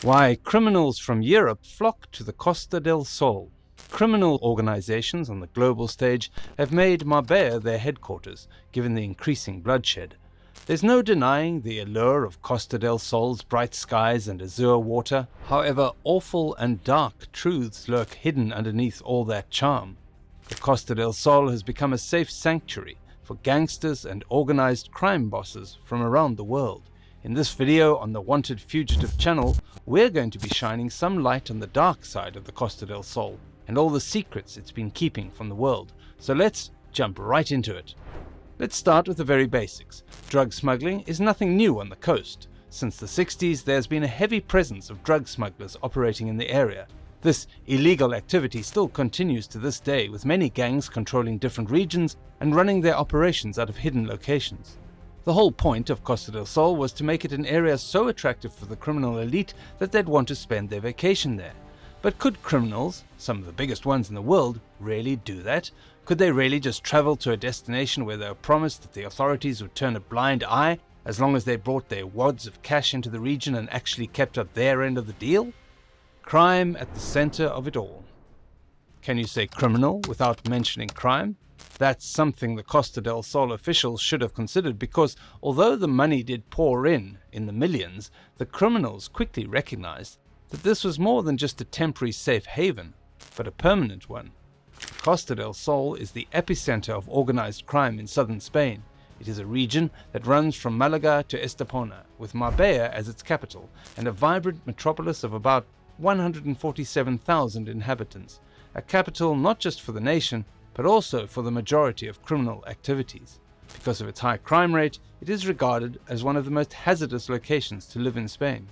Why criminals from Europe flock to the Costa del Sol. Criminal organizations on the global stage have made Marbella their headquarters, given the increasing bloodshed. There's no denying the allure of Costa del Sol's bright skies and azure water. However, awful and dark truths lurk hidden underneath all that charm. The Costa del Sol has become a safe sanctuary for gangsters and organized crime bosses from around the world. In this video on the Wanted Fugitive channel, we're going to be shining some light on the dark side of the Costa del Sol and all the secrets it's been keeping from the world. So let's jump right into it. Let's start with the very basics. Drug smuggling is nothing new on the coast. Since the 60s, there's been a heavy presence of drug smugglers operating in the area. This illegal activity still continues to this day, with many gangs controlling different regions and running their operations out of hidden locations. The whole point of Costa del Sol was to make it an area so attractive for the criminal elite that they'd want to spend their vacation there. But could criminals, some of the biggest ones in the world, really do that? Could they really just travel to a destination where they were promised that the authorities would turn a blind eye as long as they brought their wads of cash into the region and actually kept up their end of the deal? Crime at the center of it all. Can you say criminal without mentioning crime? That's something the Costa del Sol officials should have considered, because although the money did pour in the millions, the criminals quickly recognized that this was more than just a temporary safe haven, but a permanent one. Costa del Sol is the epicenter of organized crime in southern Spain. It is a region that runs from Malaga to Estepona, with Marbella as its capital, and a vibrant metropolis of about 147,000 inhabitants, a capital not just for the nation, but also for the majority of criminal activities. Because of its high crime rate, it is regarded as one of the most hazardous locations to live in Spain.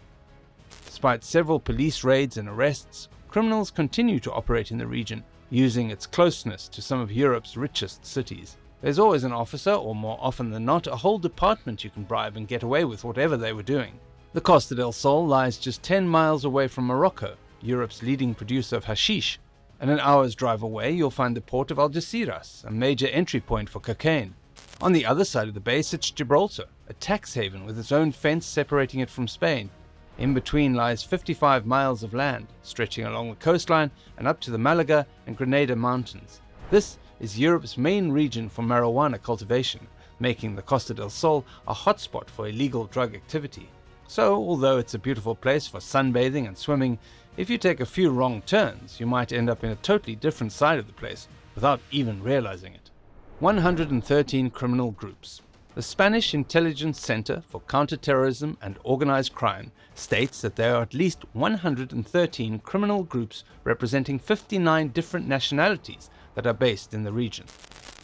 Despite several police raids and arrests, criminals continue to operate in the region, using its closeness to some of Europe's richest cities. There's always an officer, or more often than not, a whole department you can bribe and get away with whatever they were doing. The Costa del Sol lies just 10 miles away from Morocco, Europe's leading producer of hashish, and an hour's drive away you'll find the port of Algeciras, a major entry point for cocaine. On the other side of the bay sits Gibraltar, a tax haven with its own fence separating it from Spain. In between lies 55 miles of land, stretching along the coastline and up to the Malaga and Granada mountains. This is Europe's main region for marijuana cultivation, making the Costa del Sol a hotspot for illegal drug activity. So, although it's a beautiful place for sunbathing and swimming, if you take a few wrong turns, you might end up in a totally different side of the place without even realizing it. 113 criminal groups. The Spanish Intelligence Center for Counterterrorism and Organized Crime states that there are at least 113 criminal groups representing 59 different nationalities that are based in the region.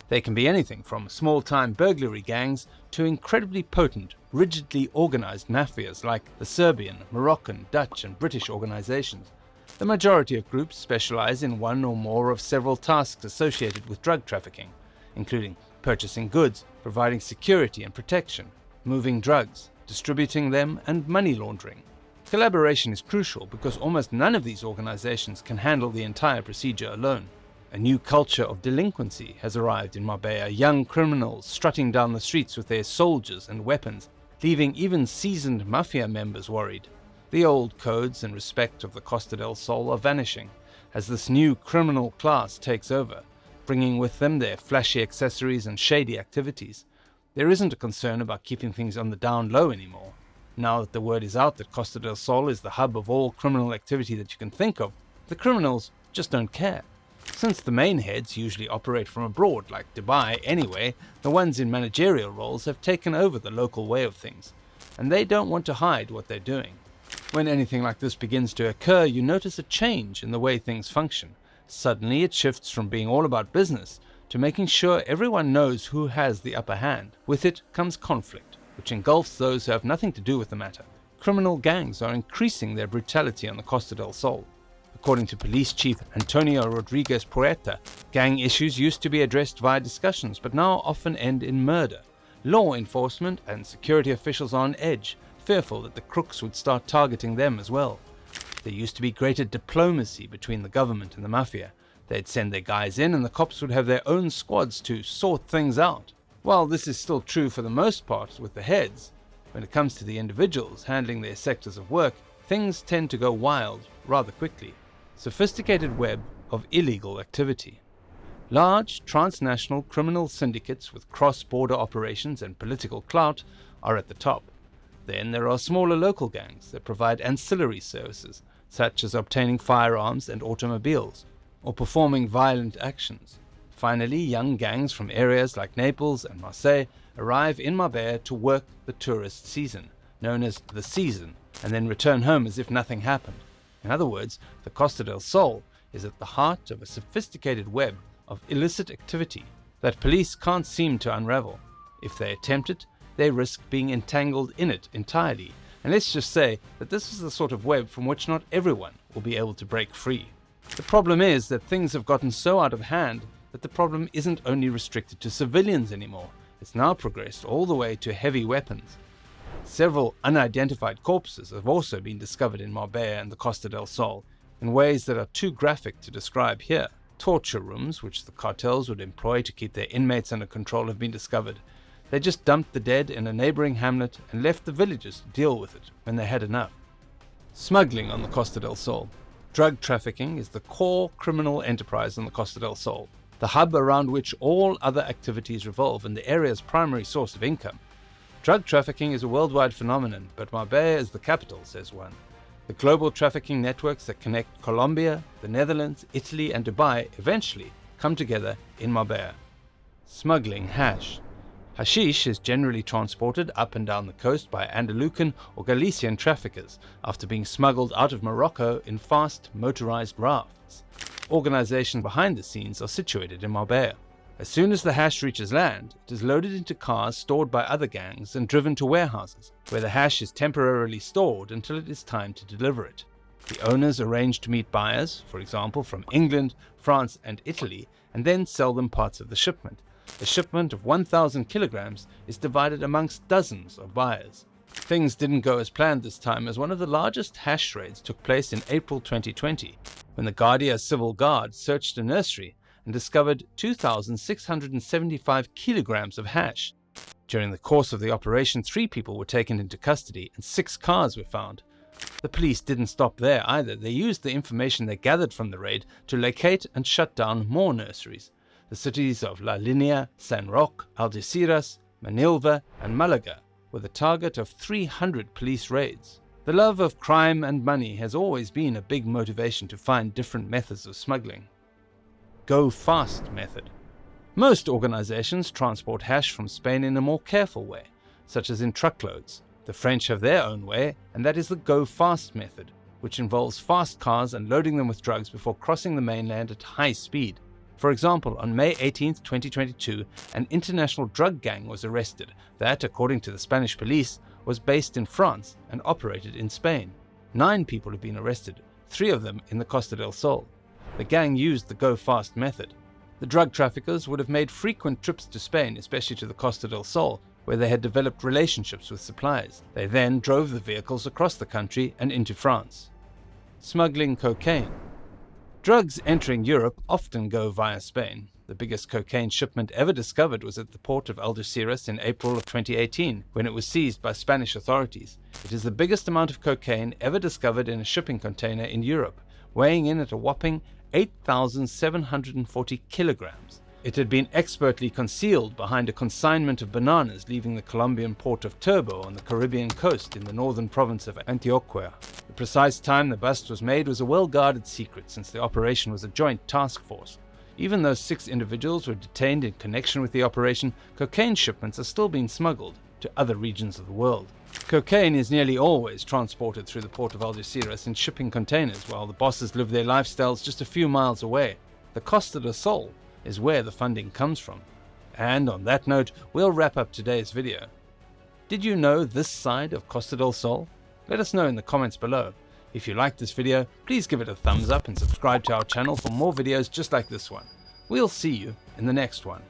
They can be anything from small-time burglary gangs to incredibly potent, rigidly organized mafias like the Serbian, Moroccan, Dutch and British organizations. The majority of groups specialize in one or more of several tasks associated with drug trafficking, including purchasing goods, providing security and protection, moving drugs, distributing them, and money laundering. Collaboration is crucial because almost none of these organizations can handle the entire procedure alone. A new culture of delinquency has arrived in Marbella, young criminals strutting down the streets with their soldiers and weapons, leaving even seasoned mafia members worried. The old codes and respect of the Costa del Sol are vanishing as this new criminal class takes over, bringing with them their flashy accessories and shady activities. There isn't a concern about keeping things on the down low anymore. Now that the word is out that Costa del Sol is the hub of all criminal activity that you can think of, the criminals just don't care. Since the main heads usually operate from abroad, like Dubai anyway, the ones in managerial roles have taken over the local way of things, and they don't want to hide what they're doing. When anything like this begins to occur, you notice a change in the way things function. Suddenly it shifts from being all about business to making sure everyone knows who has the upper hand. With it comes conflict, which engulfs those who have nothing to do with the matter. Criminal gangs are increasing their brutality on the Costa del Sol. According to Police Chief Antonio Rodriguez Porreta, gang issues used to be addressed via discussions, but now often end in murder. Law enforcement and security officials are on edge, fearful that the crooks would start targeting them as well. There used to be greater diplomacy between the government and the mafia. They'd send their guys in and the cops would have their own squads to sort things out. While this is still true for the most part with the heads, when it comes to the individuals handling their sectors of work, things tend to go wild rather quickly. Sophisticated web of illegal activity. Large transnational criminal syndicates with cross-border operations and political clout are at the top. Then there are smaller local gangs that provide ancillary services, such as obtaining firearms and automobiles, or performing violent actions. Finally, young gangs from areas like Naples and Marseille arrive in Marbella to work the tourist season, known as the season, and then return home as if nothing happened. In other words, the Costa del Sol is at the heart of a sophisticated web of illicit activity that police can't seem to unravel. If they attempt it, they risk being entangled in it entirely, and let's just say that this is the sort of web from which not everyone will be able to break free. The problem is that things have gotten so out of hand that the problem isn't only restricted to civilians anymore. It's now progressed all the way to heavy weapons. Several unidentified corpses have also been discovered in Marbella and the Costa del Sol in ways that are too graphic to describe here. Torture rooms, which the cartels would employ to keep their inmates under control, have been discovered. They just dumped the dead in a neighboring hamlet and left the villagers to deal with it when they had enough. Smuggling on the Costa del Sol. Drug trafficking is the core criminal enterprise on the Costa del Sol, the hub around which all other activities revolve and the area's primary source of income. Drug trafficking is a worldwide phenomenon, but Marbella is the capital, says one. The global trafficking networks that connect Colombia, the Netherlands, Italy, and Dubai eventually come together in Marbella. Smuggling hash. Hashish is generally transported up and down the coast by Andalucan or Galician traffickers after being smuggled out of Morocco in fast motorized rafts. Organizations behind the scenes are situated in Marbella. As soon as the hash reaches land, it is loaded into cars stored by other gangs and driven to warehouses, where the hash is temporarily stored until it is time to deliver it. The owners arrange to meet buyers, for example from England, France, and Italy, and then sell them parts of the shipment. A shipment of 1,000 kilograms is divided amongst dozens of buyers. Things didn't go as planned this time, as one of the largest hash raids took place in April 2020, when the Guardia Civil Guard searched a nursery and discovered 2,675 kilograms of hash. During the course of the operation, 3 people were taken into custody and 6 cars were found. The police didn't stop there either. They used the information they gathered from the raid to locate and shut down more nurseries. The cities of La Linea, San Roque, Algeciras, Manilva, and Malaga were the target of 300 police raids. The love of crime and money has always been a big motivation to find different methods of smuggling. Go fast method. Most organizations transport hash from Spain in a more careful way, such as in truckloads. The French have their own way, and that is the go fast method, which involves fast cars and loading them with drugs before crossing the mainland at high speed. For example, on May 18, 2022, an international drug gang was arrested that, according to the Spanish police, was based in France and operated in Spain. 9 people have been arrested, 3 of them in the Costa del Sol. The gang used the go-fast method. The drug traffickers would have made frequent trips to Spain, especially to the Costa del Sol, where they had developed relationships with suppliers. They then drove the vehicles across the country and into France. Smuggling cocaine. Drugs entering Europe often go via Spain. The biggest cocaine shipment ever discovered was at the port of Algeciras in April of 2018, when it was seized by Spanish authorities. It is the biggest amount of cocaine ever discovered in a shipping container in Europe, weighing in at a whopping 8,740 kilograms. It had been expertly concealed behind a consignment of bananas leaving the Colombian port of Turbo on the Caribbean coast in the northern province of Antioquia. The precise time the bust was made was a well-guarded secret, since the operation was a joint task force. Even though 6 individuals were detained in connection with the operation, cocaine shipments are still being smuggled to other regions of the world. Cocaine is nearly always transported through the port of Algeciras in shipping containers, while the bosses live their lifestyles just a few miles away. The Costa del Sol is where the funding comes from. And on that note, we'll wrap up today's video. Did you know this side of Costa del Sol? Let us know in the comments below. If you liked this video, please give it a thumbs up and subscribe to our channel for more videos just like this one. We'll see you in the next one.